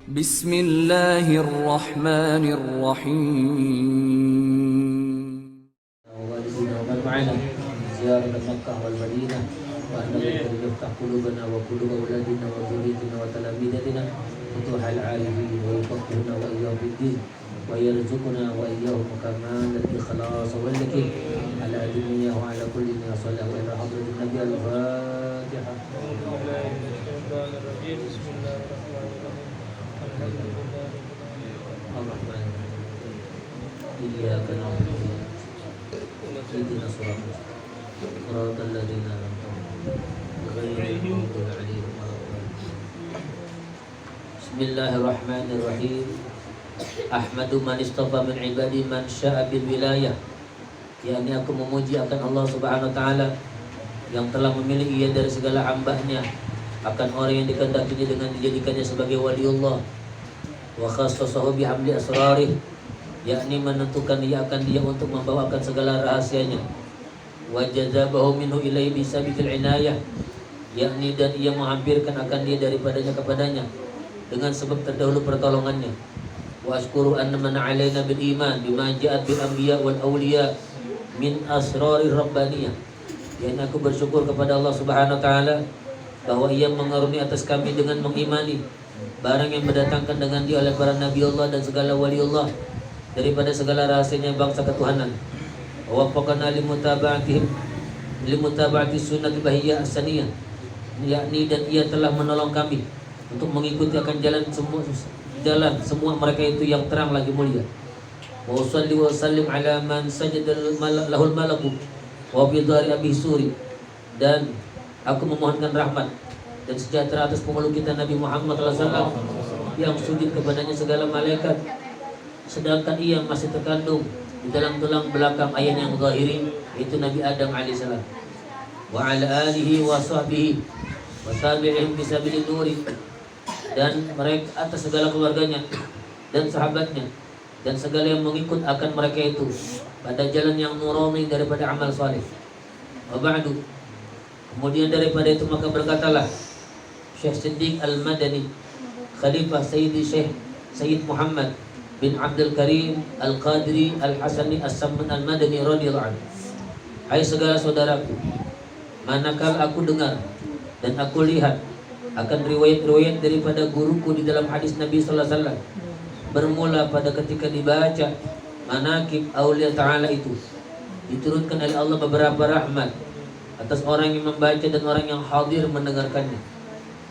Bismillahirrahmanirrahim. ووالدنا ومن معنا زيارة مكة والمدينة وأن يفتح قلوبنا وقلوب أولادنا وذريتنا وتلاميذنا فتوح العارفين ويفقهنا وإياهم في الدين ويرزقنا وإياهم كمال الإخلاص واليقين على الدنيا وعلى كل ما صلى وإلى حضرة النبي الفاتحة. الرحمن الرحيم إياك نعبد اهدنا الصراط صراط الذين أنعمت عليهم غير المغضوب عليهم ولا الضالين. بسم الله الرحمن الرحيم. Ahmadu man istafa min ibadi man sya'a bil wilayah. yakni aku memuji akan Allah Subhanahu wa taala yang telah memilih ia dari segala hamba-Nya akan orang yang dikehendakinya dengan dijadikannya sebagai waliullah. Wa khassasahu bihamli asrarih, yakni menentukan ia akan dia untuk membawakan segala rahasianya. Wa jazabahu minhu ilaihi bisabiqil inayah, yakni dan ia menghampirkan akan dia daripadanya kepadanya dengan sebab terdahulu pertolongannya. Wa ashkuru anna man alaina bil iman bima ja'at bil anbiya wal awliya min asrari rabbaniyah. yakni aku bersyukur kepada Allah Subhanahu wa taala bahwa ia mengaruni atas kami dengan mengimani barang yang mendatangkan dengan dia oleh para nabi Allah dan segala wali Allah daripada segala rahasianya bangsa ketuhanan. Wa waffaqana limutaba'ati sunnati bahiyyah as-saniyah, yakni dan ia telah menolong kami untuk mengikuti akan jalan semua mereka itu yang terang lagi mulia. Wa usalli wa sallim ala man sajada lahul malaku wa bi dhari abi suri, dan aku memohonkan rahmat dan sejahtera atas pemeluk kita Nabi Muhammad SAW yang sujud kepadanya segala malaikat sedangkan ia masih terkandung di dalam tulang belakang ayah yang zahiri, yaitu Nabi Adam alaihissalam. Wa ala alihi wa sahbihi wa tabi'ihim bisabilin nuri, dan mereka atas segala keluarganya dan sahabatnya dan segala yang mengikut akan mereka itu pada jalan yang nurani daripada amal saleh. Wa ba'du, kemudian daripada itu maka berkatalah Syekh Siddiq Al-Madani, Khalifah Sayyidi Syekh Sayyid Muhammad bin Abdul Karim Al-Qadri Al-Hasani As-Samman Al-Madani radhiyallahu anhu. Hai segala saudaraku, manakala aku dengar dan aku lihat akan riwayat-riwayat daripada guruku di dalam hadis Nabi sallallahu alaihi wasallam, bermula pada ketika dibaca manaqib aulia ta'ala itu diturunkan oleh Allah beberapa rahmat atas orang yang membaca dan orang yang hadir mendengarkannya,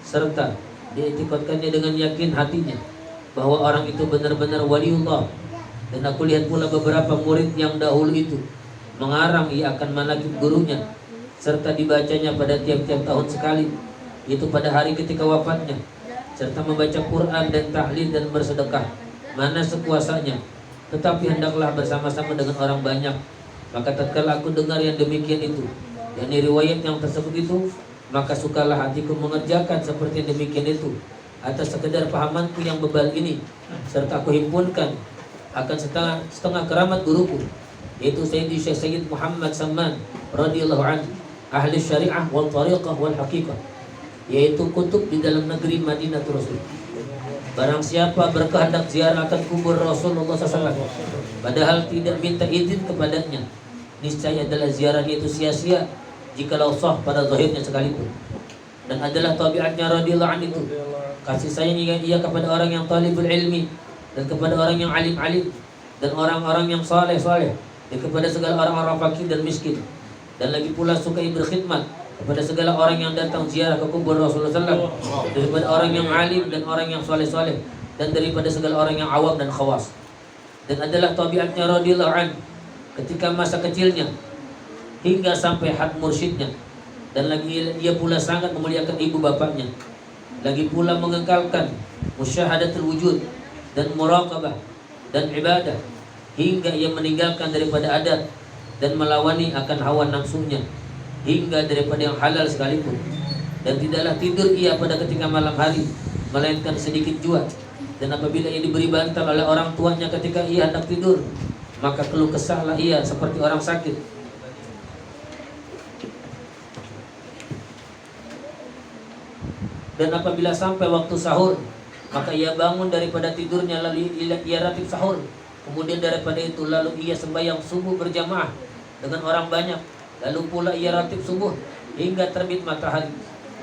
serta diiktikadkannya dengan yakin hatinya bahwa orang itu benar-benar waliullah. Dan aku lihat pula beberapa murid yang dahulu itu mengarang ia akan manaqib gurunya, serta dibacanya pada tiap-tiap tahun sekali, itu pada hari ketika wafatnya, serta membaca Quran dan tahlil dan bersedekah mana sekuasanya, tetapi hendaklah bersama-sama dengan orang banyak. Maka tatkala aku dengar yang demikian itu, yakni riwayat yang tersebut itu, maka sukalah hatiku mengerjakan seperti yang demikian itu atas sekedar pahamanku yang bebal ini, serta aku himpunkan akan setengah keramat guruku, yaitu Sayyidi Syekh Sayyid Muhammad Samman radhiyallahu anhu, ahli syariah wal tariqah wal haqiqah, yaitu kutub di dalam negeri Madinatul Rasul. Barang siapa berkehendak ziarah akan kubur Rasulullah SAW padahal tidak minta izin kepadanya, niscaya adalah ziarahnya itu sia-sia jikalau sah pada zahirnya sekalipun. Dan adalah tabiatnya radhiyallahu anhu itu kasih sayang ia kepada orang yang talibul ilmi dan kepada orang yang alim-alim dan orang-orang yang saleh-saleh dan kepada segala orang-orang fakir dan miskin, dan lagi pula suka berkhidmat kepada segala orang yang datang ziarah ke kubur Rasulullah SAW, daripada orang yang alim dan orang yang soleh-soleh, dan daripada segala orang yang awam dan khawas. Dan adalah tabiatnya radhiyallahu anhu ketika masa kecilnya hingga sampai had mursyidnya, dan lagi ia pula sangat memuliakan ibu bapaknya, lagi pula mengekalkan musyahadatul wujud dan muraqabah dan ibadah hingga ia meninggalkan daripada adat dan melawani akan hawa nafsunya hingga daripada yang halal sekalipun. Dan tidaklah tidur ia pada ketika malam hari melainkan sedikit jua, dan apabila ia diberi bantal oleh orang tuanya ketika ia hendak tidur, maka keluh kesahlah ia seperti orang sakit. Dan apabila sampai waktu sahur, maka ia bangun daripada tidurnya lalu ia ratib sahur. Kemudian daripada itu lalu ia sembahyang subuh berjamaah dengan orang banyak. Lalu pula ia ratib subuh hingga terbit matahari.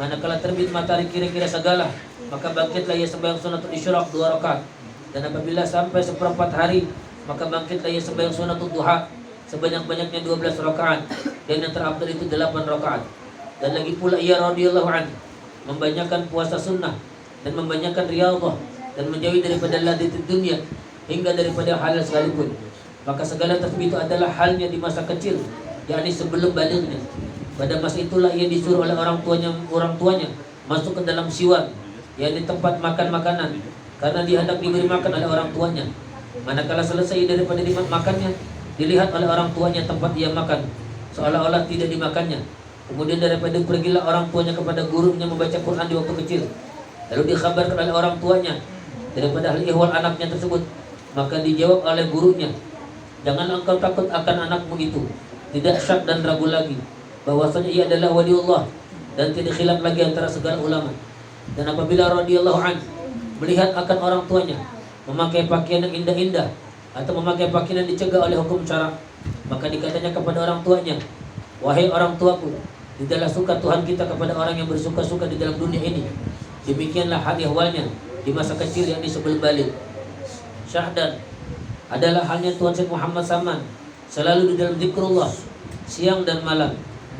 Manakala terbit matahari kira-kira segala, maka bangkitlah ia sembahyang sunatul isyraq 2 rakaat. Dan apabila sampai seperempat hari, maka bangkitlah ia sembahyang sunatul duha sebanyak-banyaknya 12 rakaat. Dan yang terafdal itu 8 rakaat. Dan lagi pula ia radhiyallahu anhu membanyakan puasa sunnah dan membanyakan riyadhah dan menjauhi daripada ladhatid dunia hingga daripada halal sekalipun. Maka segala tersebut itu adalah halnya di masa kecil, yakni sebelum balighnya. Pada masa itulah ia disuruh oleh orang tuanya masuk ke dalam siwar, yakni tempat makan makanan, karena dia hendak diberi makan oleh orang tuanya. Manakala selesai daripada makannya, dilihat oleh orang tuanya tempat ia makan, seolah-olah tidak dimakannya. Kemudian daripada pergilah orang tuanya kepada gurunya membaca Quran di waktu kecil. Lalu dikhabarkan oleh orang tuanya daripada hal ihwal anaknya tersebut. Maka dijawab oleh gurunya, janganlah engkau takut akan anakmu itu. Tidak syak dan ragu lagi bahwasanya ia adalah waliullah dan tidak khilaf lagi antara segala ulama. Dan apabila radhiyallahu anhu melihat akan orang tuanya memakai pakaian yang indah-indah atau memakai pakaian yang dicegah oleh hukum syarak, maka dikatanya kepada orang tuanya, wahai orang tuaku, tidaklah suka Tuhan kita kepada orang yang bersuka-suka di dalam dunia ini. Demikianlah hal ihwalnya di masa kecil, yakni sebelum balik. Syahdan adalah halnya Tuhan Syed Muhammad Saman, selalu di dalam zikrullah siang dan malam.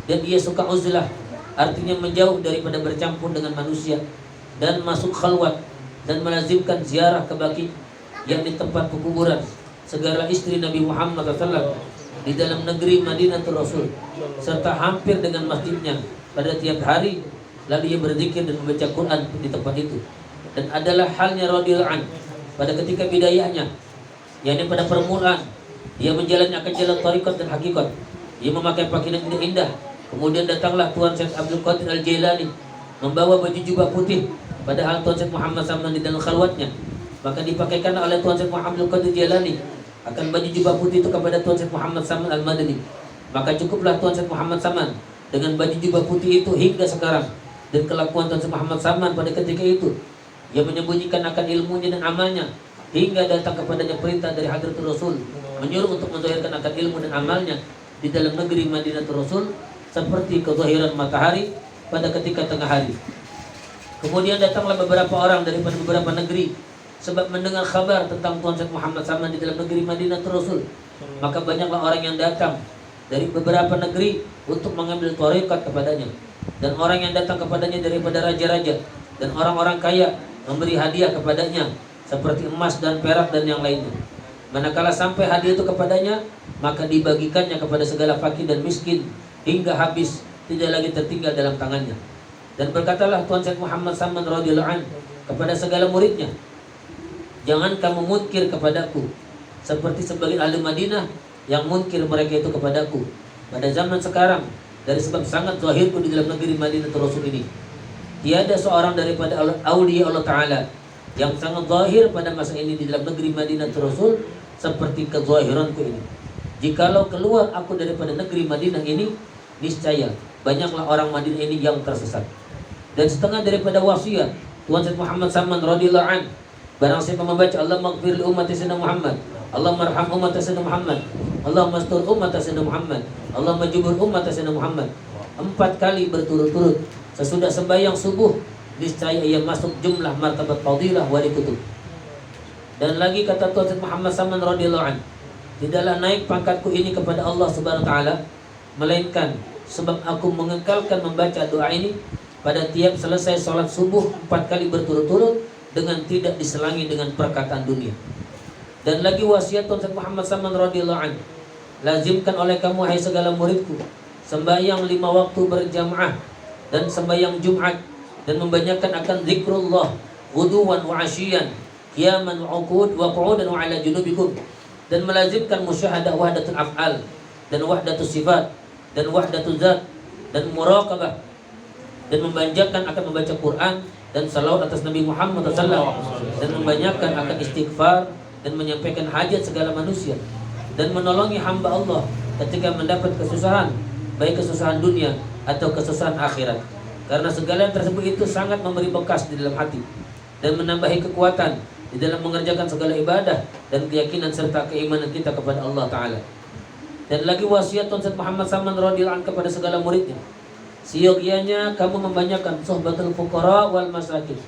Dan ia suka uzlah, artinya menjauh daripada bercampur dengan manusia, dan masuk khalwat dan melazimkan ziarah ke baqi, yakni tempat pekuburan segala istri Nabi Muhammad SAW di dalam negeri Madinatul Rasul, serta hampir dengan masjidnya pada tiap hari. Lalu ia berzikir dan membaca Quran di tempat itu. Dan adalah halnya radhiyallahu anhu pada ketika bidayahnya, yakni pada permulaan ia menjalani akan jalan tariqat dan hakikat. Ia memakai pakaian yang indah. Kemudian datanglah Tuan Syekh Abdul Qadir Al-Jailani membawa baju jubah putih, padahal Tuan Syekh Muhammad Saman di dalam khalwatnya. Maka dipakaikan oleh Tuan Syekh Muhammad Abdul Qadir Jailani akan baju jubah putih itu kepada Tuan Syekh Muhammad Saman Al-Madani. Maka cukuplah Tuan Syekh Muhammad Saman dengan baju jubah putih itu hingga sekarang. Dan kelakuan Tuan Syekh Muhammad Saman pada ketika itu, ia menyembunyikan akan ilmunya dan amalnya hingga datang kepadanya perintah dari Hadratul Rasul menyuruh untuk menzahirkan akan ilmu dan amalnya di dalam negeri Madinatul Rasul seperti kezahiran matahari pada ketika tengah hari. Kemudian datanglah beberapa orang daripada beberapa negeri sebab mendengar kabar tentang Tuan Syekh Muhammad Saman di dalam negeri Madinatul Rasul. Maka banyaklah orang yang datang dari beberapa negeri untuk mengambil tarekat kepadanya. Dan orang yang datang kepadanya daripada raja-raja dan orang-orang kaya memberi hadiah kepadanya seperti emas dan perak dan yang lainnya. Manakala sampai hadiah itu kepadanya, maka dibagikannya kepada segala fakir dan miskin hingga habis, tidak lagi tertinggal dalam tangannya. Dan berkatalah Tuan Syekh Muhammad Saman radhiyallahu anhu kepada segala muridnya, jangan kamu munkir kepadaku seperti sebagian ahli Madinah yang munkir mereka itu kepadaku pada zaman sekarang. Dari sebab sangat zahirku di dalam negeri Madinatul Rasul ini, tiada seorang daripada aulia Allah Ta'ala yang sangat zahir pada masa ini di dalam negeri Madinatul Rasul seperti kezahiranku ini. Jikalau keluar aku daripada negeri Madinah ini, niscaya banyaklah orang Madinah ini yang tersesat. Dan setengah daripada wasiat Tuan Syekh Muhammad Saman radhiyallahu anhu, barang siapa membaca Allah maghfir li ummati sayyidina Muhammad, Allah marham umat sayyidina Muhammad, Allah mastur umat sayyidina Muhammad, Allah majubur umat sayyidina Muhammad 4 kali berturut-turut sesudah sembahyang subuh, niscaya ia masuk jumlah martabat fadilah wali kutub. Dan lagi kata Tuan Syekh Muhammad Saman radhiyallahu anhu, tidaklah naik pangkatku ini kepada Allah Subhanahu wa taala melainkan sebab aku mengekalkan membaca doa ini pada tiap selesai sholat subuh 4 kali berturut-turut dengan tidak diselangi dengan perkataan dunia. Dan lagi wasiat Tuan Syekh Muhammad Saman radhiyallahu anhu, lazimkan oleh kamu hai segala muridku sembahyang 5 waktu berjamaah dan sembahyang Jumat, dan membanyakan akan zikrullah ghuduwan wa asyian, qiyaman wa uqud wa qu'udan wa ala junubikum, dan melazimkan musyahadah wahdatul af'al dan wahdatus sifat dan wahdatul zat dan muraqabah, dan membanjakan akan membaca Quran dan salawat atas Nabi Muhammad SAW, dan membanyakan akan istighfar dan menyampaikan hajat segala manusia, dan menolongi hamba Allah ketika mendapat kesusahan, baik kesusahan dunia atau kesusahan akhirat. Karena segala yang tersebut itu sangat memberi bekas di dalam hati. dan menambahi kekuatan di dalam mengerjakan segala ibadah dan keyakinan serta keimanan kita kepada Allah Ta'ala. Dan lagi wasiat Tuan Said Muhammad Saman radhiyallahu anhu kepada segala muridnya, seyogianya kamu membanyakan sohbatul fuqara wal masakin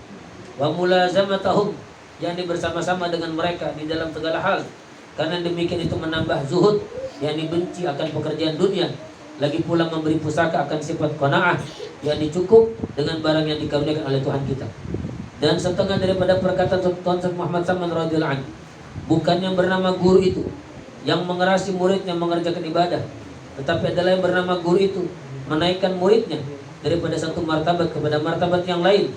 wa mulazamatahum, yakni bersama-sama dengan mereka di dalam segala hal, karena demikian itu menambah zuhud, yakni benci akan pekerjaan dunia, lagi pula memberi pusaka akan sifat qanaah, yakni cukup dengan barang yang dikaruniakan oleh Tuhan kita. Dan setengah daripada perkataan Tuan Said Muhammad Saman radhiyallahu anhu, bukan yang bernama guru itu yang mengerasi muridnya mengerjakan ibadah, tetapi adalah yang bernama guru itu menaikkan muridnya daripada satu martabat kepada martabat yang lain.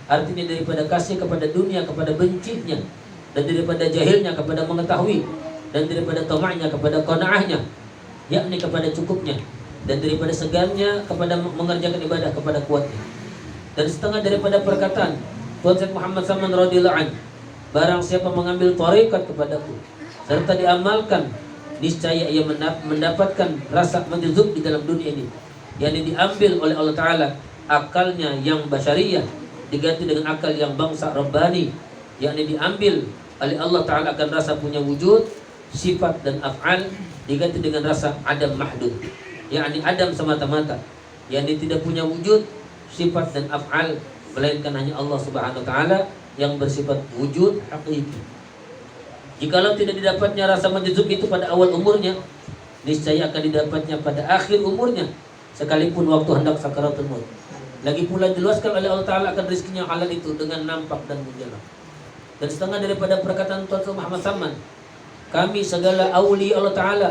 Artinya daripada kasih kepada dunia kepada bencinya, dan daripada jahilnya kepada mengetahui, dan daripada tamaknya kepada qanaahnya, yakni kepada cukupnya, dan daripada segannya kepada mengerjakan ibadah kepada kuatnya. Dan setengah daripada perkataan Tuan Said Muhammad Saman radhiyallahu anhu, barang siapa mengambil tarekat kepadaku serta diamalkan, niscaya ia mendapatkan rasa menjuzub di dalam dunia ini, yakni diambil oleh Allah Ta'ala akalnya yang basyariyah diganti dengan akal yang bangsa Rabbani, yakni diambil oleh Allah Ta'ala akan rasa punya wujud, sifat dan af'al, diganti dengan rasa adam mahdud, yakni adam semata-mata, yakni tidak punya wujud, sifat dan af'al, melainkan hanya Allah Subhanahu Wa Ta'ala yang bersifat wujud hakiki. Jikalau tidak didapatnya rasa menjuzub itu pada awal umurnya, niscaya akan didapatnya pada akhir umurnya, sekalipun waktu hendak sakaratul maut. Lagi pula diluaskan oleh Allah Ta'ala akan rezekinya halal itu dengan nampak dan menjelang. Dan setengah daripada perkataan Tuan Said Muhammad Saman, kami segala awli Allah Ta'ala,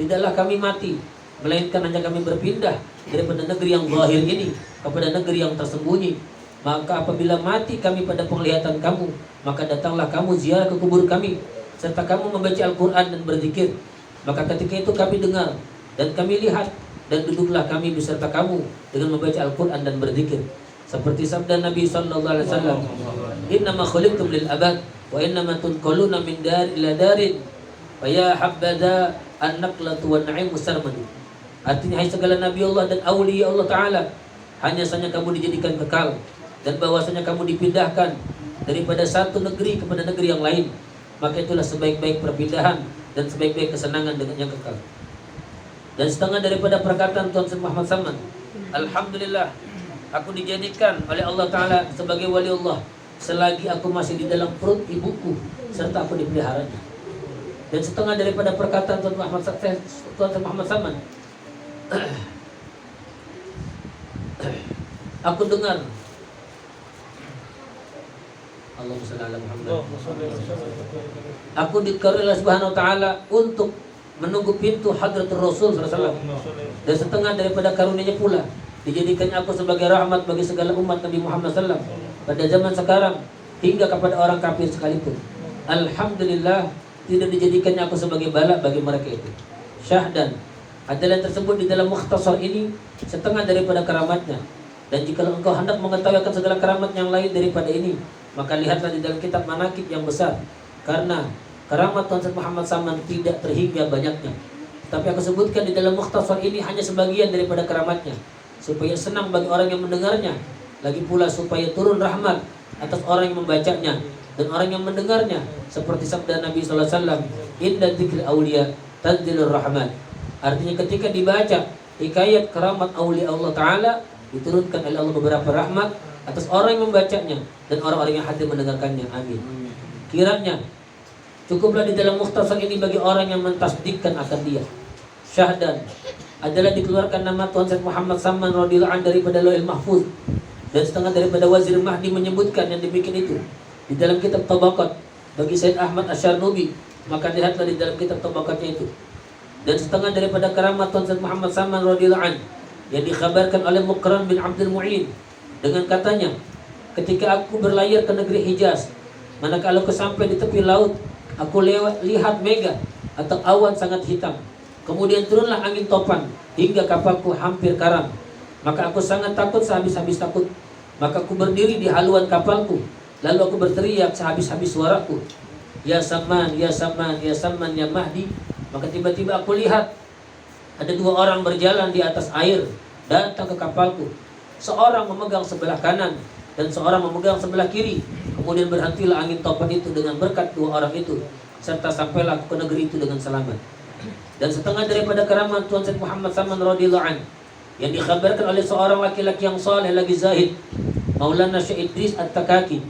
tidaklah kami mati, melainkan hanya kami berpindah daripada negeri yang zahir ini kepada negeri yang tersembunyi. Maka apabila mati kami pada penglihatan kamu, maka datanglah kamu ziarah ke kubur kami, serta kamu membaca Al-Quran dan berzikir. Maka ketika itu kami dengar dan kami lihat, dan duduklah kami beserta kamu dengan membaca Al-Quran dan berzikir. Seperti sabda Nabi SAW, innama khuliqtum lil abad wa innama tunqaluna min dar ila darin fa ya habbada an-naqlatu wan na'imu sarmadu. Artinya, hai segala Nabi Allah dan awliya Allah Ta'ala, hanya saja kamu dijadikan kekal, dan bahwasanya kamu dipindahkan daripada satu negeri kepada negeri yang lain. Maka itulah sebaik-baik perpindahan dan sebaik-baik kesenangan dengan yang kekal. Dan setengah daripada perkataan Tuan Said Muhammad Saman, alhamdulillah, aku dijadikan oleh Allah Ta'ala sebagai wali Allah selagi aku masih di dalam perut ibuku, serta aku dipeliharanya. Dan setengah daripada perkataan Tuan Said Muhammad Saman, aku dengar Allahumma shalli ala Muhammad, aku dikaruniai Allah Subhanahu wa Ta'ala untuk menunggu pintu hadratul Rasul SAW. Dan setengah daripada karunia-Nya pula dijadikannya aku sebagai rahmat bagi segala umat Nabi Muhammad SAW pada zaman sekarang hingga kepada orang kafir sekalipun. Alhamdulillah, tidak dijadikannya aku sebagai bala bagi mereka itu. Syahdan adalah tersebut di dalam mukhtasar ini setengah daripada keramatnya. Dan jika engkau hendak mengetahui akan segala keramat yang lain daripada ini, maka lihatlah di dalam kitab manakib yang besar. Karena keramat Tuan Said Muhammad Saman tidak terhingga banyaknya, tapi aku sebutkan di dalam mukhtasar ini hanya sebagian daripada keramatnya, supaya senang bagi orang yang mendengarnya, lagi pula supaya turun rahmat atas orang yang membacanya dan orang yang mendengarnya. Seperti sabda Nabi SAW, inna dzikri awliya tanzilur rahmat. Artinya ketika dibaca hikayat keramat awliya Allah Ta'ala, diturunkan oleh Allah beberapa rahmat atas orang yang membacanya dan orang-orang yang hadir mendengarkannya. Amin. Kiranya cukuplah di dalam mukhtasar ini bagi orang yang mentasdikkan akan dia. Syahdan adalah dikeluarkan nama Tuan Said Muhammad Saman radhiyallahu anhu daripada Lauhul Mahfuz. Dan setengah daripada Wazir Mahdi menyebutkan yang demikian itu di dalam kitab Tabaqat bagi Said Ahmad Asyarnubi. Maka lihatlah di dalam kitab Tabaqatnya itu. Dan setengah daripada keramat Tuan Said Muhammad Saman radhiyallahu anhu yang dikhabarkan oleh Muqran bin Abdul Mu'in dengan katanya, ketika aku berlayar ke negeri Hijaz, manakala aku sampai di tepi laut, aku lihat mega atau awan sangat hitam. Kemudian turunlah angin topan hingga kapalku hampir karam. Maka aku sangat takut sehabis-habis takut. Maka aku berdiri di haluan kapalku, lalu aku berteriak sehabis-habis suaraku, ya Saman, ya Saman, ya Saman, ya Mahdi. Maka tiba-tiba aku lihat ada dua orang berjalan di atas air datang ke kapalku. Seorang memegang sebelah kanan dan seorang memegang sebelah kiri. Kemudian berhentilah angin topan itu dengan berkat dua orang itu, serta sampailah aku ke negeri itu dengan selamat. Dan setengah daripada keramat Tuan Said Muhammad Saman radhiyallahu an yang dikhabarkan oleh seorang laki-laki yang saleh lagi zahid, Maulana Syekh Idris At-Takaki,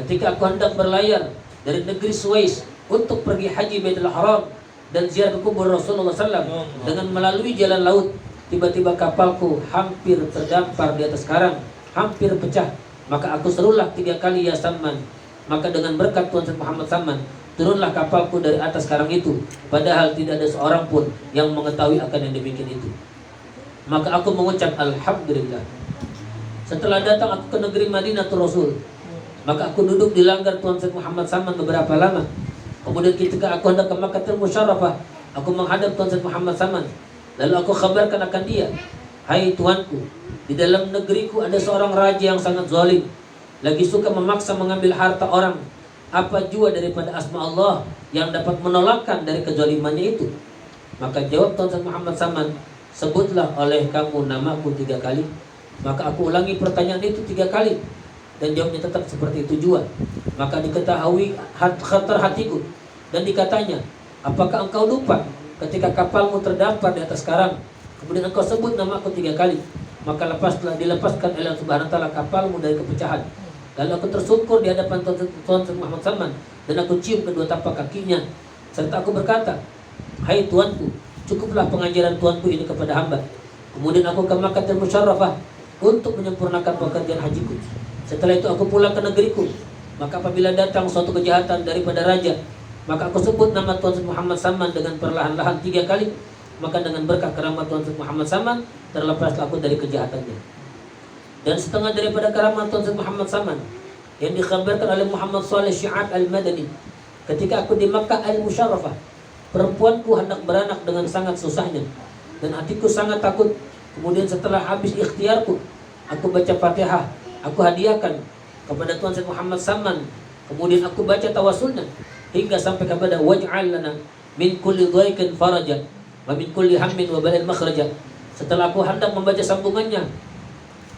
ketika aku hendak berlayar dari negeri Suwais untuk pergi haji Baitul Haram dan ziarah ke kubur Rasulullah SAW dengan melalui jalan laut, tiba-tiba kapalku hampir terdampar di atas karang, hampir pecah. Maka aku serulah 3 kali ya Saman. Maka dengan berkat Tuan Said Muhammad Saman, turunlah kapalku dari atas karang itu, padahal tidak ada seorang pun yang mengetahui akan yang demikian itu. Maka aku mengucap alhamdulillah. Setelah datang aku ke negeri Madinatul Rasul, maka aku duduk di langgar Tuan Said Muhammad Saman beberapa lama. Kemudian ketika aku hendak ke Makkahul Musyarrafah, aku menghadap Tuan Said Muhammad Saman. Lalu aku kabarkan akan dia, hai tuanku, di dalam negeriku ada seorang raja yang sangat zalim, lagi suka memaksa mengambil harta orang. Apa jua daripada asma Allah yang dapat menolakkan dari kezalimannya itu? Maka jawab Tuan Said Muhammad Saman, sebutlah oleh kamu namaku 3 kali. Maka aku ulangi pertanyaan itu 3 kali, dan jawabnya tetap seperti itu jua. Maka diketahui khatar hatiku, dan dikatanya, apakah engkau lupa ketika kapalmu terdampar di atas karang, kemudian engkau sebut namaku 3 kali? Maka dilepaskan oleh Allah Subhanahu wa taala kapalmu dari kepecahan. Lalu aku tersungkur di hadapan Tuan Said Muhammad Saman, dan aku cium kedua tapak kakinya, serta aku berkata, hai tuanku, cukuplah pengajaran tuanku ini kepada hamba. Kemudian aku ke Makkahul Musyarrafah untuk menyempurnakan pekerjaan hajiku. Setelah itu aku pulang ke negeriku. Maka apabila datang suatu kejahatan daripada raja, maka aku sebut nama Tuan Said Muhammad Saman dengan perlahan-lahan 3 kali. Maka dengan berkah keramat Tuan Said Muhammad Saman, terlepaslah aku dari kejahatannya. Dan setengah daripada keramat Tuan Said Muhammad Saman yang dikhabarkan oleh Muhammad Saleh Syi'at Al-Madani, ketika aku di Makkah Al-Musyarrafah, perempuanku hendak beranak dengan sangat susahnya, dan hatiku sangat takut. Kemudian setelah habis ikhtiarku, aku baca Fatihah, aku hadiahkan kepada Tuan Said Muhammad Saman. Kemudian aku baca tawasulnya hingga sampai kepada waj'al lana min kulli dhaiqin faraja wa min kulli hammin wa balin makhraja. Setelah aku hendak membaca sambungannya,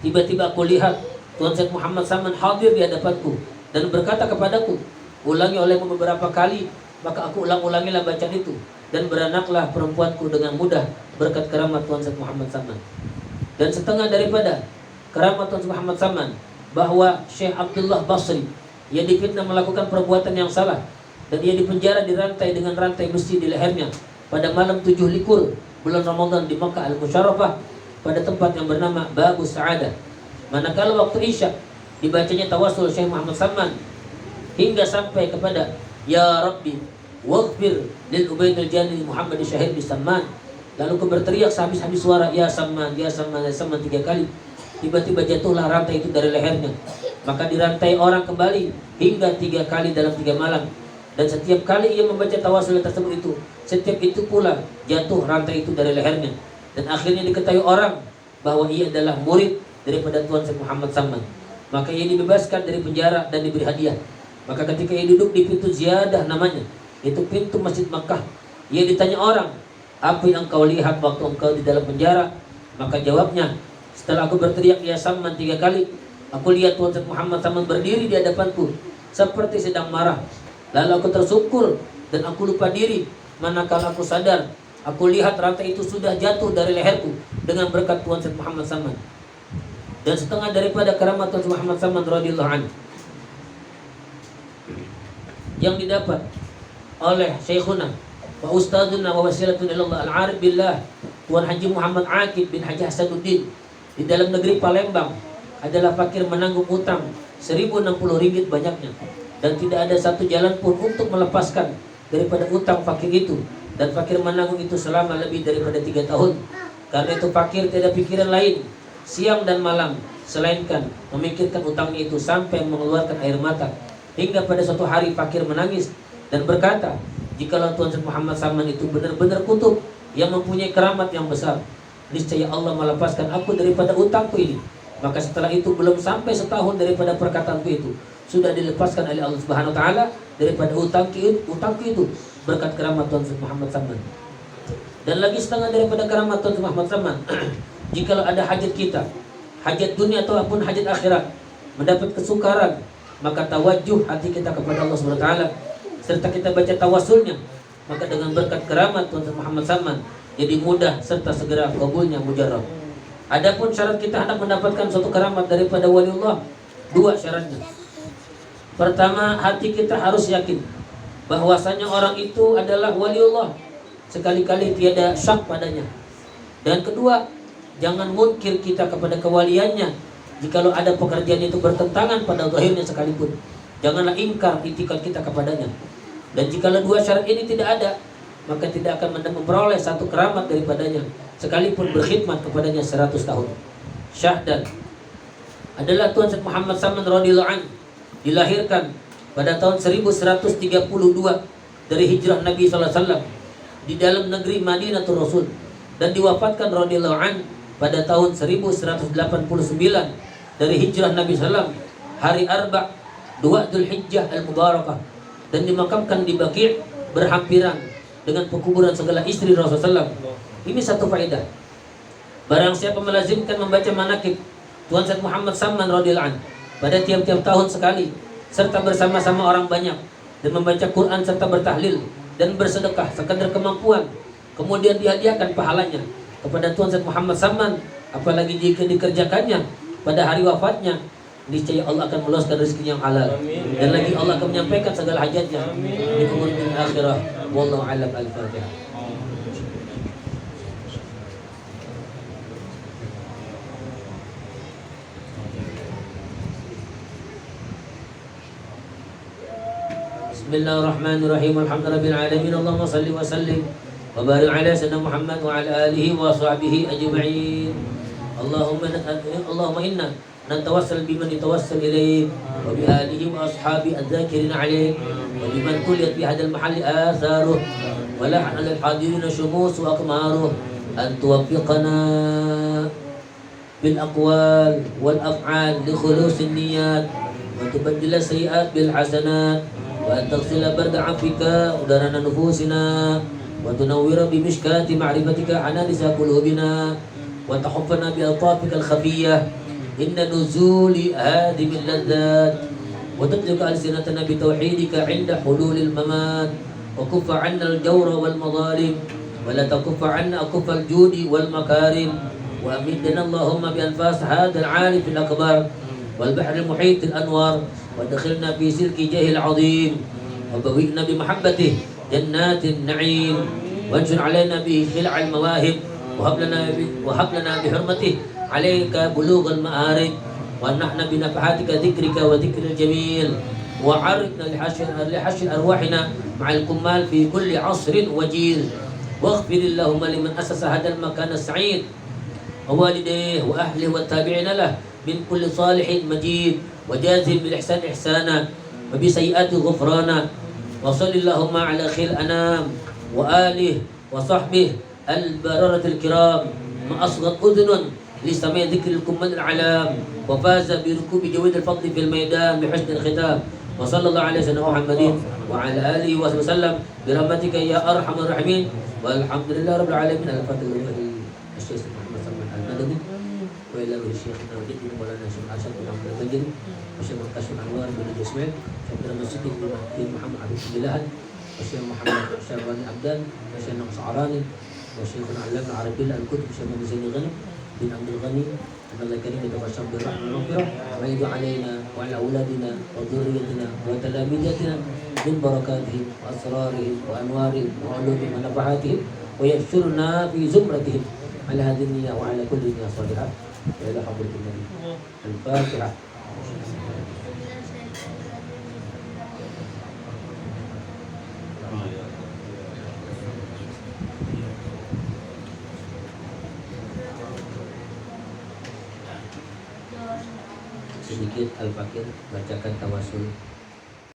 tiba-tiba aku lihat Tuan Said Muhammad Saman hadir di hadapanku dan berkata kepadaku, ulangi olehmu beberapa kali. Maka aku ulang-ulangilah bacaan itu, dan beranaklah perempuanku dengan mudah berkat keramat Tuan Said Muhammad Saman. Dan setengah daripada keramat Tuan Said Muhammad Saman, bahwa Syekh Abdullah Basri, ia difitnah melakukan perbuatan yang salah, dan ia dipenjara dirantai dengan rantai besi di lehernya pada malam 7 likur bulan Ramadan di Makkah Al-Musyarrafah, pada tempat yang bernama Babu Sa'adah. Manakala waktu Isya dibacanya tawasul Syekh Muhammad Saman hingga sampai kepada ya Rabbi waghfir lil Ubaidil Jalil Muhammad Syahid Bisaman. Lalu aku berteriak sehabis-habis suara, ya Saman, ya Saman, ya Saman 3 kali. Tiba-tiba jatuhlah rantai itu dari lehernya. Maka dirantai orang kembali hingga 3 kali dalam 3 malam. Dan setiap kali ia membaca tawasul tersebut itu, setiap itu pula jatuh rantai itu dari lehernya. Dan akhirnya diketahui orang bahwa ia adalah murid daripada Tuan Said Muhammad Saman. Maka ia dibebaskan dari penjara dan diberi hadiah. Maka ketika ia duduk di pintu Ziyadah namanya, itu pintu Masjid Makkah, ia ditanya orang, apa yang kau lihat waktu engkau di dalam penjara? Maka jawabnya, setelah aku berteriak ya Saman 3 kali, aku lihat Tuan Said Muhammad Saman berdiri di hadapanku seperti sedang marah. Lalu aku tersungkur dan aku lupa diri. Manakala aku sadar, aku lihat rantai itu sudah jatuh dari leherku dengan berkat Tuan Said Muhammad Saman. Dan setengah daripada keramat Tuan Said Muhammad Saman radhiyallahu anhu yang didapat oleh Syekhuna wa Ustadzuna wa wasilatuna ilallah al-arif billah Tuan Haji Muhammad Aqib bin Haji Hasanuddin di dalam negeri Palembang adalah fakir menanggung utang 1.060 ringgit banyaknya, dan tidak ada satu jalan pun untuk melepaskan daripada utang fakir itu, dan fakir menanggung itu selama lebih daripada 3 tahun. Karena itu fakir tidak pikiran lain siang dan malam selainkan memikirkan utangnya itu sampai mengeluarkan air mata. Hingga pada suatu hari fakir menangis dan berkata, jikalau Tuan Said Muhammad Saman itu benar-benar kutub yang mempunyai keramat yang besar, niscaya Allah melepaskan aku daripada utangku ini. Maka setelah itu belum sampai setahun daripada perkataanku itu, sudah dilepaskan oleh Allah Subhanahu wa taala daripada utangku itu berkat keramat Tuan Said Muhammad Saman. Dan lagi setengah daripada keramat Tuan Said Muhammad Saman, jikalau ada hajat kita, hajat dunia ataupun hajat akhirat, mendapat kesukaran, maka tawajuh hati kita kepada Allah Subhanahu wa taala serta kita baca tawasulnya, maka dengan berkat keramat Tuan Muhammad Saman jadi mudah serta segera kabulnya mujarab. Adapun syarat kita hendak mendapatkan suatu keramat daripada waliullah, dua syaratnya. Pertama, hati kita harus yakin bahwasanya orang itu adalah waliullah, sekali-kali tiada syak padanya. Dan kedua, jangan munkir kita kepada kewaliannya jikalau ada pekerjaan itu bertentangan pada zahirnya sekalipun. Janganlah ingkar itikad kita kepadanya. Dan jikalau dua syarat ini tidak ada, maka tidak akan memperoleh satu keramat daripadanya, sekalipun berkhidmat kepadanya 100 tahun. Syahdan adalah Tuan Syed Muhammad Saman radhiyallahu anhu, dilahirkan pada tahun 1132 dari hijrah Nabi SAW di dalam negeri Madinatul Rasul, dan diwafatkan radhiyallahu anhu pada tahun 1189 dari hijrah Nabi SAW hari Arba' 2 Dzulhijjah al-Mubarakah, dan dimakamkan di Baqi' berhampiran dengan pekuburan segala istri Rasulullah SAW. Ini satu faedah. Barang siapa melazimkan membaca manakib Tuan Syed Muhammad Saman radhiyallahu anhu pada tiap-tiap tahun sekali, serta bersama-sama orang banyak, dan membaca Quran serta bertahlil dan bersedekah sekadar kemampuan, kemudian dihadiahkan pahalanya kepada Tuan Syed Muhammad Saman, apalagi jika dikerjakannya pada hari wafatnya, niscaya Allah akan meluaskan rezeki yang halal. Dan lagi Allah akan menyampaikan segala hajatnya di umur dan akhirah. Wallahu a'lam. Al-Fatihah. Bismillahirrahmanirrahim. Alhamdulillahirabbil alamin. Allahumma shalli wa sallim wa barik ala sayyidina Muhammad wa ala alihi wa sahbihi ajma'in. Allahumma inna نتوسل بمن يتوسل إليك وبآله وأصحابه الذاكرين عليك وبمن تليت في هذا المحل آثاره ولعن على الحاضرين شموس وأقماره أن توفقنا بالأقوال والأفعال لخلوص النيات وتبدل السيئات بالحسنات وأن تغسل برد عفوك ودرن نفوسنا وتنور بمشكاة معرفتك عنانس قلوبنا وتحفنا بألطافك الخفية إن نزول هادم اللذات وتطلق ألسنتنا بتوحيدك عند حلول الممات وكف عنا الجور والمظالم ولا تكف عنا أكف الجود والمكارم وأمدنا اللهم بأنفاس هذا العالم الأكبر والبحر المحيط الأنوار ودخلنا في سلك جاه العظيم وبوئنا بمحبته جنات النعيم وانشر علينا به خلع المواهب وهب لنا بحرمته عليك بلوغ المآرب ونحن بنفحاتك ذكرك وذكر الجميل وعرضنا لحشر أرواحنا مع الكمال في كل عصر وجيل واغفر اللهم لمن أسس هذا المكان السعيد ووالديه وأهله والتابعين له من كل صالح مجيد وجازهم بالإحسان إحسانا وبسيئات غفرانا وصل اللهم على خير الأنام وآله وصحبه البررة الكرام ما أصغت أذن لسماع ذكر الكمال العلام وفاز بركوب جويد الفضل في الميدان بحسن الختام وصلى الله على سيدنا محمد وعلى آله وصحبه وسلم برحمتك يا أرحم الراحمين والحمد لله رب العالمين. الفاتحة للشيخ محمد سلمان المدني وإلى شيخنا وجدنا مولانا شيخ الحسن بن عبد المجيد وشيخ القاسم أنوار بن جسمين وشيخ المسجد بن محمد عبد الله وشيخ محمد شعبان عبدان وشيخ نقص عراني وشيخ العلامة العربي الكتب شيخ محمد زين غني بن عبد الغني أن الله الكريم يتبشر بالرحمة والمغفرة ويعيد علينا وعلى أولادنا وذريتنا وتلاميذنا من بركاتهم وأسرارهم وأنوارهم وعلومهم ونفحاتهم ويبشرنا في زمرتهم على هذه النية وعلى كل نية صالحة وإلى حضرة النبي. الفاتحة. sedikit Al-Fakir bacakan tawasul.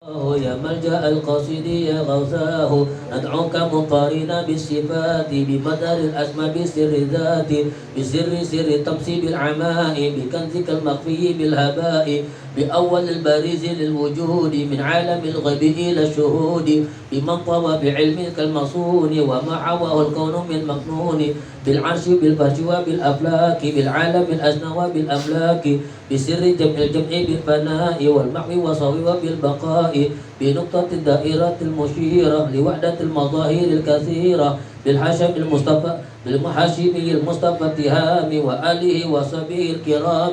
Oh يا ملجأ القاصد يا غوثاه ندعوك مقارنا بالصفات بمدار الأسماء بسر ذات بسر سر تمسي بالعماء بكنزك المخفي بالهباء بأول البارز للوجود من عالم الغيب إلى الشهود بمن طوى بعلمك المصون وما حواه الكون من مكنون بالعرش بالفرش وبالأفلاك بالعالم الأسنى وبالأملاك بسر جمع الجمع بالفناء والمحو وصوي وبالبقاء بنقطة الدائرة المشيرة لوحدة المظاهر الكثيرة بالحشم المصطفى بالمحاشم المصطفى التهام وآله وصحبه الكرام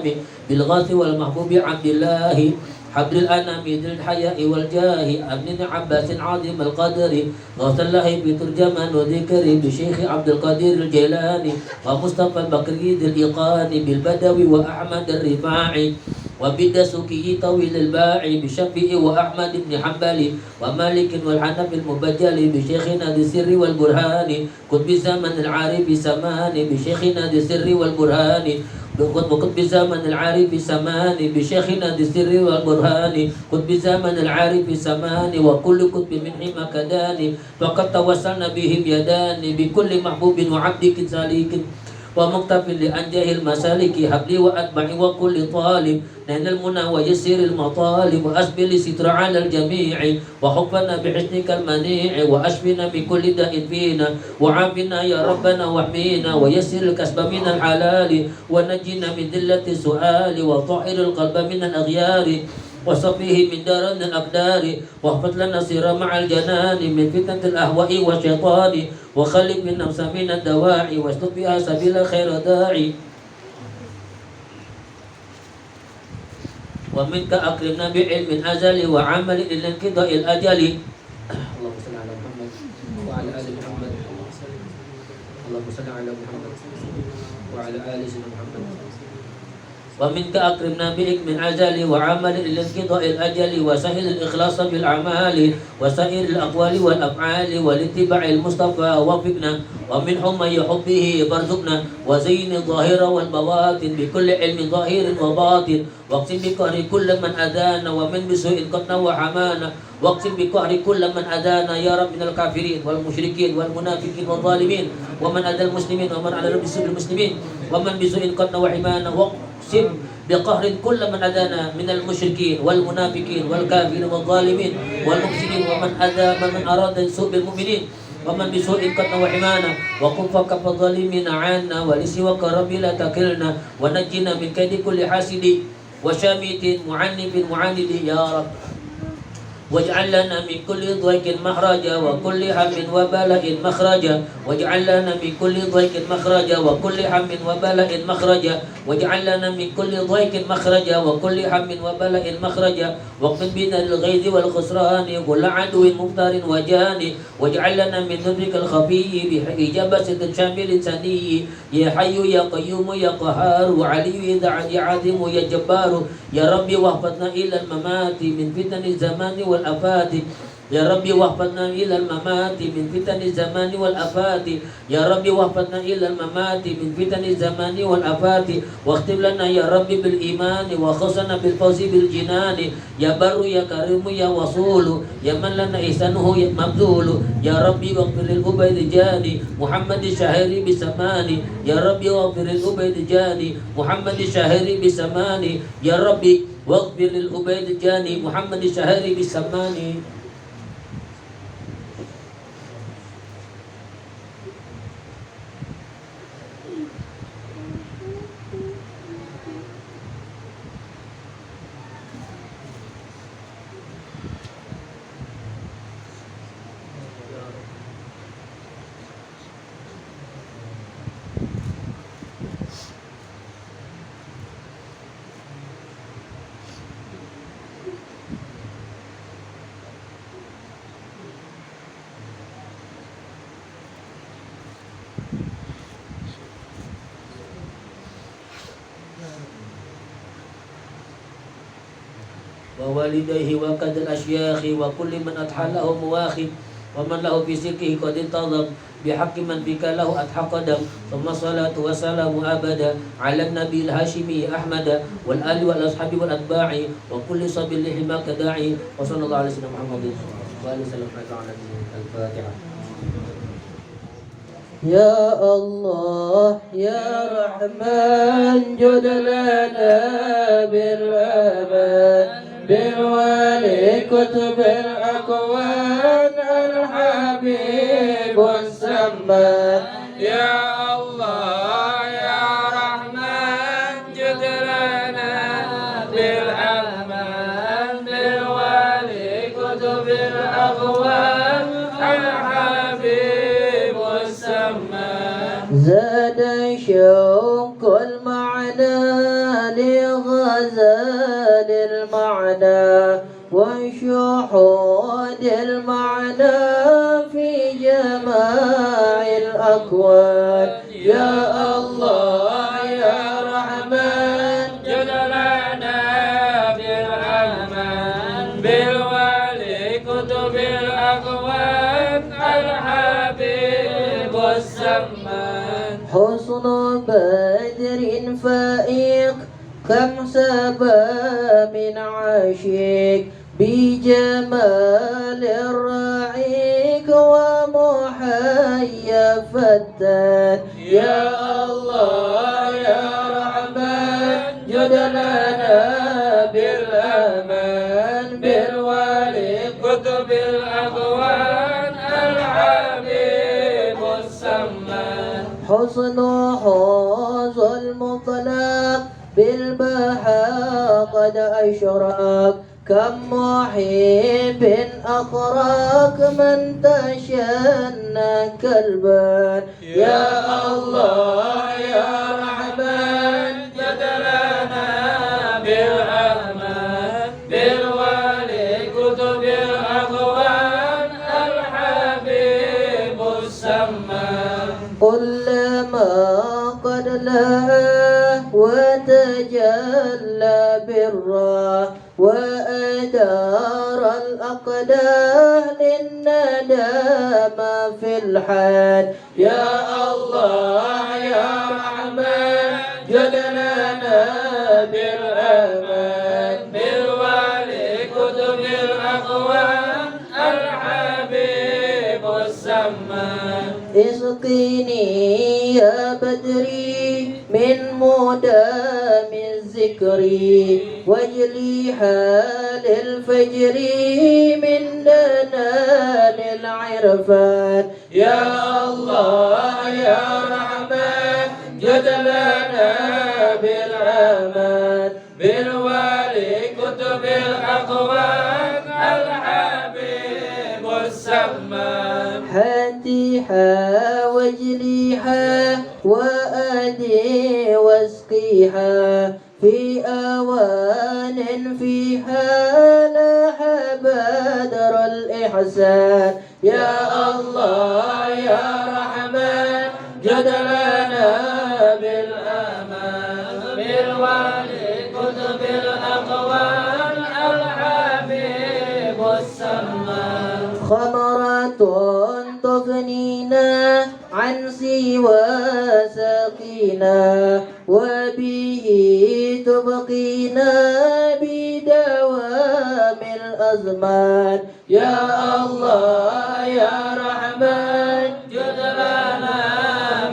بالغاث والمحبوب عبد الله حبل الأنام ذي الحياء والجاه أمن عباس عظيم القدر غوث الله بترجمان وذكر بشيخ عبد القادر الجيلاني ومصطفى البكري ذي الإيقان بالبدوي وأحمد الرفاعي وبالدسوكي طويل الباعي بشفيع وأحمد بن حنبل ومالك والحنف المبجل بشيخنا ذي السر والبرهان قطب زمن العارف سمان بشيخنا ذي السر والبرهان قطب زمن العارف سمان بشيخنا ذي السر والبرهان قطب زمن العارف سمان وكل قطب من حمى كداني فقد توسلنا بهم يدان بكل محبوب وعبدك سالك ومقتف لأنجاه المسالك حبلي وأتبعي وكل طالب نهن المنى ويسير المطالب وأسبل ستر على الجميع وحفنا بحسنك المنيع وأشفنا من كل داء فينا وعافنا يا ربنا واحمينا ويسر الكسب من الحلال ونجنا من ذلة السؤال وطهر القلب من الأغيار وصفيه من دار الأقدار واحفظ لنا سير مع الجنان من فتنة الأهواء والشيطان وخلق من نفس من الدواعي واسلك بها سبيل خير داعي ومنك أكرمنا بعلم أزل وعمل إلى انقضاء الأجل اللهم صل على محمد وعلى آل محمد اللهم صل على محمد وعلى آل سيدنا محمد ومنك أكرمنا بحكم الأجل وعمل إلى انقضاء الأجل وسهل الإخلاص بالأعمال وسائر الأقوال والأفعال والاتباع المصطفى وفقنا ومن حمى حبه فارزقنا وزين الظاهر والبواطن بكل علم ظاهر وباطن واقسم بقهر كل من أذانا ومن بسوء قتنا وحمانا واقسم بقهر كل من أذانا يا رب من الكافرين والمشركين والمنافقين والظالمين ومن أذى المسلمين ومن على رب سوء المسلمين ومن بسوء قتنا وحمانا واقسم بقهر كل من أذانا من المشركين والمنافقين والكافرين والظالمين والمفسدين ومن أذى من أراد سوء بالمؤمنين ومن بسوء قتنا وحمانا وكن فكف الظالمين عنا ولسواك ربي لا تكلنا ونجنا من كيد كل حاسد وشامت معنف معاند يا رب واجعل لنا من كل ضيق مخرجا وكل هم وبلاء مخرجا واجعل لنا من كل ضيق مخرجا وكل هم وبلاء مخرجا واجعل لنا من كل ضيق مخرجا وكل هم وبلاء مخرجا واقم بنا للغيظ والخسران كل عدو مفتر وجاني واجعل لنا من ذنبك الخفي بإجابة شامل سني يا حي يا قيوم يا قهار وعلي يا عظيم يا جبار يا ربي واحفظنا إلى الممات من فتن الزمان والآفات يا ربي واحفظنا إلى الممات من فتن الزمان والآفات يا ربي واحفظنا إلى الممات من فتن الزمان والآفات واختم لنا يا ربي بالإيمان وخصنا بالفوز بالجنان يا بر يا كريم يا وصول يا من لنا إحسانه مبذول يا ربي واغفر للأبيد جاني محمد الشاهري بسماني يا ربي واغفر للأبيد جاني محمد الشاهري بسماني يا ربي واغفر للأبيد جاني محمد الشاهري بسماني ووالديه وقد الأشياخ وكل من أضحى له مواخي ومن له في سلكه قد انتظم بحق من بك له أتحق دم ثم الصلاة والسلام أبدا على النبي الهاشمي أحمد والآل والأصحاب والأتباع وكل صب لحماك داعي وصلى الله على سيدنا محمد وآله وسلم على الفاتحة. يا الله يا رحمن جد لنا بالأمان بالولي كتب الأكوان الحبيب السمان. يا الله يا رحمن جد لنا بالأمان بالولي كتب الأكوان الحبيب السمان. زاد شوق المعنى لغزال المعنى وشهود المعنى في جماع الأكوان. يا الله يا رحمن جد لنا بالأمان بالولي كتب الأكوان الحبيب السمان. حسن بدر فائق كم سبى من عاشق بجمال الرعيق ومحيا فتان. يا الله يا رحمن جد لنا بالأمان بالولي كتب الأكوان الحبيب السمان. حسن حوز المطلق بالبهاء قد أشرق كم محب أخرق من تشنى كالبان. يا الله يا رحمن جد لنا بالأمان بالولي كتب الأكوان الحبيب السمان. قل ما قد لاه وتجلى بالراء وأدار الأقدار للندم في الحال. يا الله يا رحمن جد لنا بالأمان بالولي كتب الأكوان الحبيب السمان. اسقيني يا بدري من مدام الذكر واجلي حال الفجر من دنان العرفان. يا الله يا رحمن جد لنا بالأمان بالولي كتب الأكوان الحبيب السمان. هاتيها واجليها وأدي واسقيها في أوان فيها لاح بدر الإحسان. يا الله يا رحمن جد لنا بالأمان بالولي كتب الأكوان الحبيب السمان. خمرة تغنينا عن سوى ساقينا وبه تبقينا بدوام الأزمان. يا الله يا رحمن جد لنا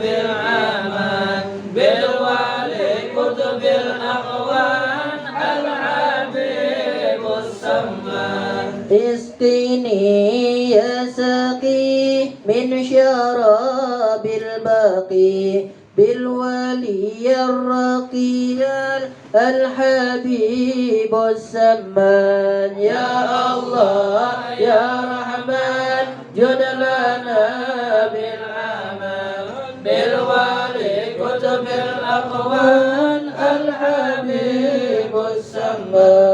بالأمان بالولي كتب الأكوان الحبيب السمان. اسقني يا ساقي من شراب الباقي بالولي الرقي الحبيب السمان. يا الله يا رحمن جد لنا بالأمان بالولي كتب الأكوان الحبيب السمان.